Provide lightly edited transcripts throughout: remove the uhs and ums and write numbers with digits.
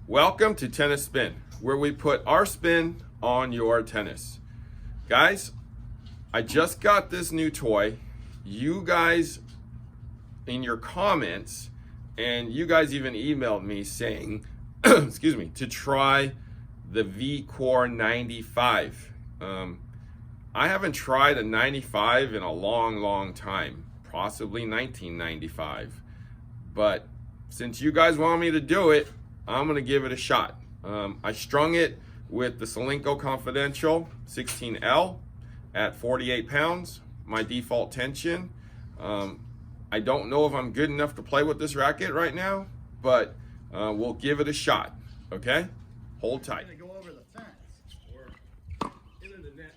Welcome to Tennis Spin, where we put our spin on your tennis. Guys, I just got this new toy. You guys, in your comments, and you guys even emailed me saying, excuse me, to try the Vcore 95. I haven't tried a 95 in a long time, possibly 1995. But since you guys want me to do it, I'm gonna give it a shot. I strung it with the Solinco Confidential 16L at 48 pounds, my default tension. I don't know if I'm good enough to play with this racket right now, but we'll give it a shot, okay? Hold tight. Go over the fence or into the net.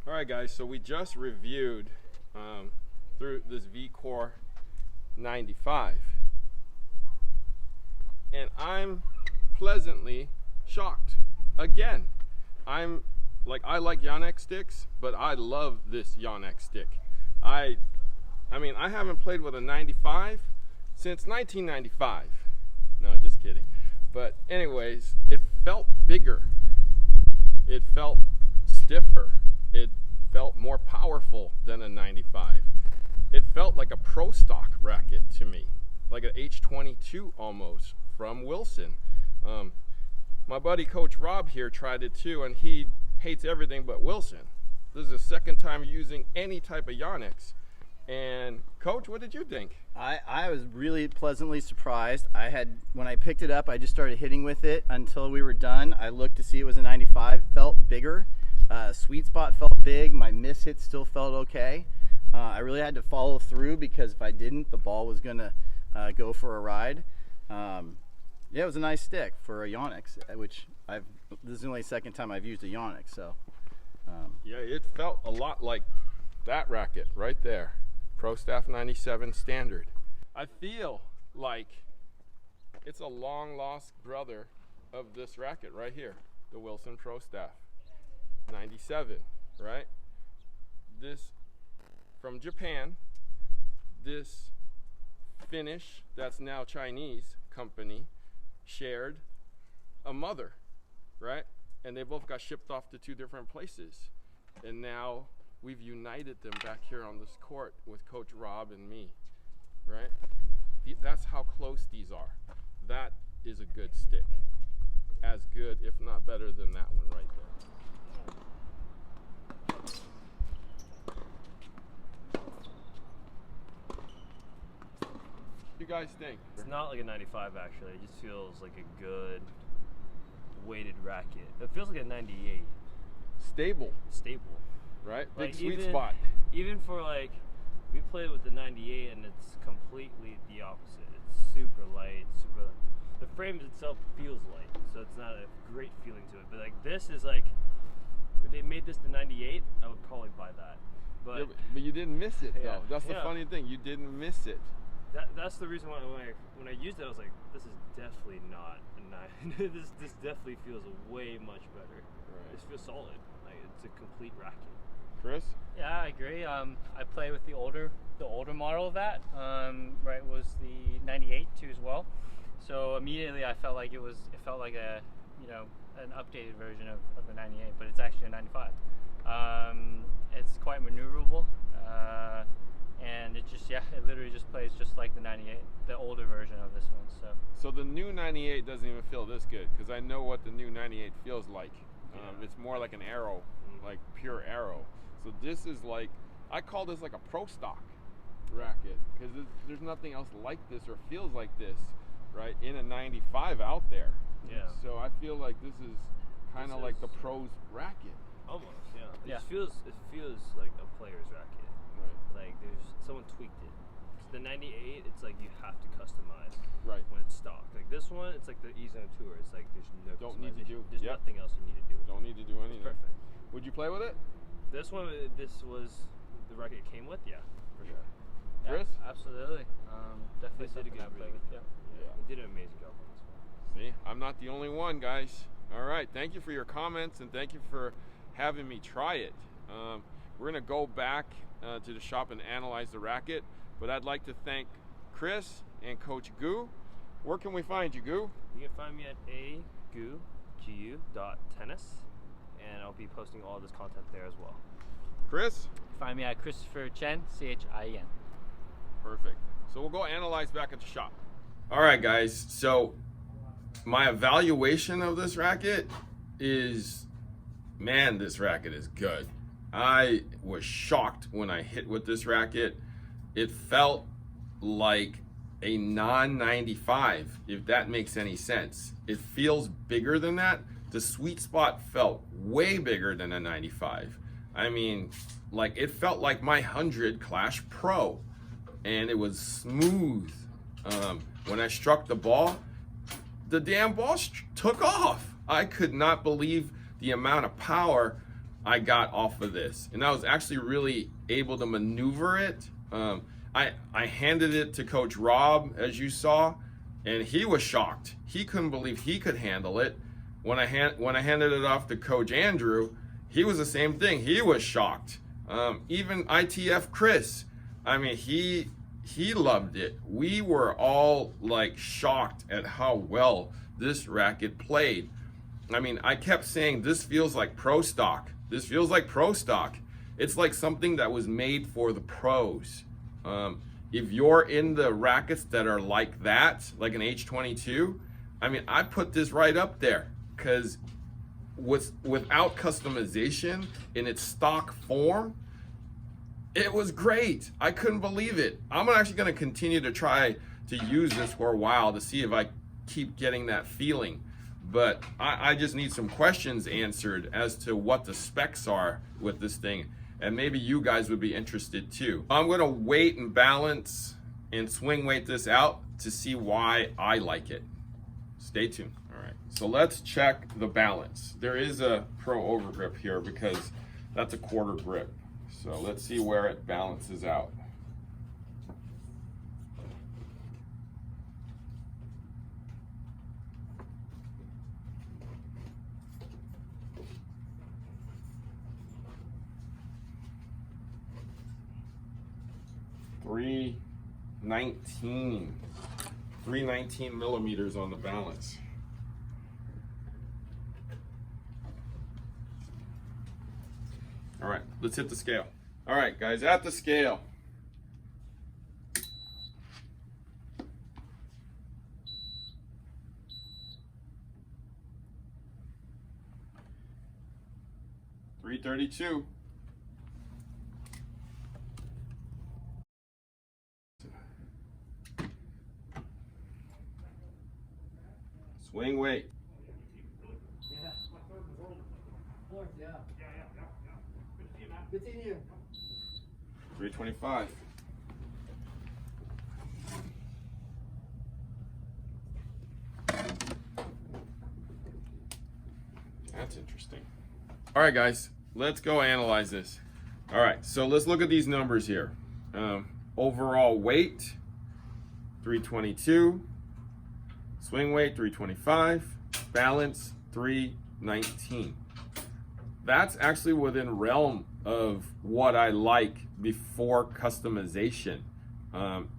All right, guys, so we just reviewed through this Vcore 95, and I'm pleasantly shocked. Again, I like Yonex sticks, but I love this Yonex stick. I mean, I haven't played with a 95 since 1995. No, just kidding. But anyways, it felt bigger. It felt stiffer. It felt more powerful than a 95. It felt like a pro stock racket to me, like an H22 almost from Wilson. My buddy Coach Rob here tried it too, and he hates everything but Wilson. This is the second time using any type of Yonex. And Coach, what did you think? I was really pleasantly surprised. When I picked it up, I just started hitting with it until we were done. I looked to see it was a 95, felt bigger. Sweet spot felt big. My miss hit still felt okay. I really had to follow through because if I didn't, the ball was gonna go for a ride. Yeah, it was a nice stick for a Yonex, which this is the only second time I've used a Yonex. So yeah, it felt a lot like that racket right there, Pro Staff 97 standard. I feel like it's a long lost brother of this racket right here, the Wilson Pro Staff 97, right? This from Japan, this Finnish, that's now Chinese company, shared a mother, right? And they both got shipped off to two different places. And now we've united them back here on this court with Coach Rob and me, right? That's how close these are. That is a good stick. As good, if not better than that one right there. What do you guys think? It's not like a 95 actually. It just feels like a good weighted racket. It feels like a 98. Stable, right? Like Big sweet spot. Even for like, we played with the 98 and it's completely the opposite. It's super light, the frame itself feels light, so it's not a great feeling to it. But like this is like, if they made this the 98, I would probably buy that. But, Yeah, but you didn't miss it Yeah, though. That's the yeah. funny thing. You didn't miss it. that's the reason why when I used it, I was like, this is definitely not a 9. this definitely feels way much better. Right. This feels solid. Like it's a complete racket. Chris? Yeah, I agree. I play with the older model of that. Right, was the 98 too as well. So immediately I felt like it felt like a an updated version of the 98, but it's actually a 95. It's quite maneuverable, and it literally just plays just like the 98, the older version of this one. So the new 98 doesn't even feel this good because I know what the new 98 feels like. It's more like an arrow, like pure arrow. So this is like, I call this like a pro stock racket because there's nothing else like this or feels like this, right, in a 95 out there. Yeah. So I feel like this is kind of like the pro's racket. Almost, yeah. Yeah. It feels like a player's racket. Right. Like someone tweaked it. the 98, it's like you have to customize Right. when it's stock. Like this one, it's like the E-Zone Tour. It's like there's no Don't need to customization. do- There's yep. nothing else you need to do. Don't need to do anything. It's perfect. Would you play with it? This one, this was the racket it came with. Yeah, for sure. Yeah, Chris? absolutely. Definitely They did a something I good play really with. good Yeah. Yeah, they did an amazing job on this one. See, I'm not the only one, guys. All right, thank you for your comments and thank you for having me try it. We're gonna go back to the shop and analyze the racket, but I'd like to thank Chris and Coach Gu. Where can we find you, Gu? You can find me at agu.tennis, and I'll be posting all this content there as well. Chris? Find me at Christopher Chien, Chien. Perfect. So we'll go analyze back at the shop. All right, guys. So my evaluation of this racket is, man, this racket is good. I was shocked when I hit with this racket. It felt like a non-95, if that makes any sense. It feels bigger than that. The sweet spot felt way bigger than a 95. I mean, like it felt like my 100 Clash Pro, and it was smooth. When I struck the ball, the damn ball took off. I could not believe the amount of power I got off of this, and I was actually really able to maneuver it. I handed it to Coach Rob, as you saw, and he was shocked. He couldn't believe he could handle it. When I handed it off to Coach Andrew, he was the same thing. He was shocked. Even ITF Chris, I mean, he loved it. We were all like shocked at how well this racket played. I mean, I kept saying this feels like pro stock. This feels like pro stock. It's like something that was made for the pros. If you're in the rackets that are like that, like an H22, I mean, I put this right up there because without customization in its stock form, it was great. I couldn't believe it. I'm actually going to continue to try to use this for a while to see if I keep getting that feeling. But I just need some questions answered as to what the specs are with this thing. And maybe you guys would be interested too. I'm gonna weight and balance and swing weight this out to see why I like it. Stay tuned. All right, so let's check the balance. There is a pro overgrip here because that's a quarter grip. So let's see where it balances out. Three 19 millimeters on the balance. All right, let's hit the scale. All right, guys, at the scale. $332. Swing weight. Yeah. Fourth, yeah. Good seeing you. 325. That's interesting. All right, guys, let's go analyze this. All right, so let's look at these numbers here. Overall weight, 322. Swing weight, 325. Balance, 319. That's actually within realm of what I like before customization.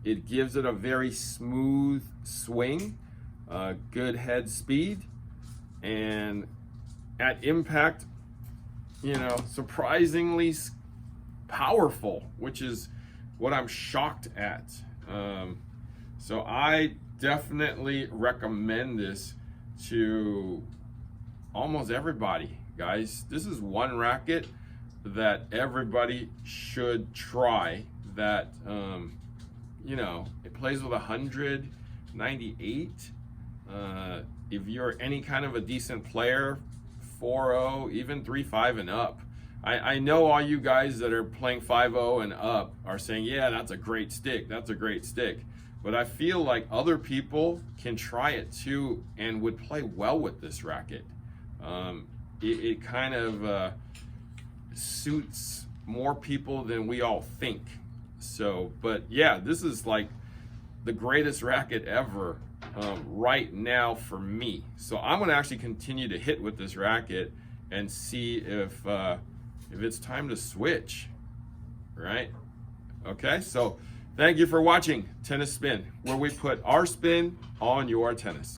It gives it a very smooth swing, good head speed, and at impact, you know, surprisingly powerful, which is what I'm shocked at. So I definitely recommend this to almost everybody, guys. This is one racket that everybody should try. That you know, it plays with 198. If you're any kind of a decent player, 4.0, even 3.5 and up, I know all you guys that are playing 5.0 and up are saying, yeah, that's a great stick. That's a great stick. But I feel like other people can try it too and would play well with this racket. It kind of suits more people than we all think. So, but yeah, this is like the greatest racket ever right now for me. So I'm going to actually continue to hit with this racket and see if it's time to switch, right? Okay, so thank you for watching Tennis Spin, where we put our spin on your tennis.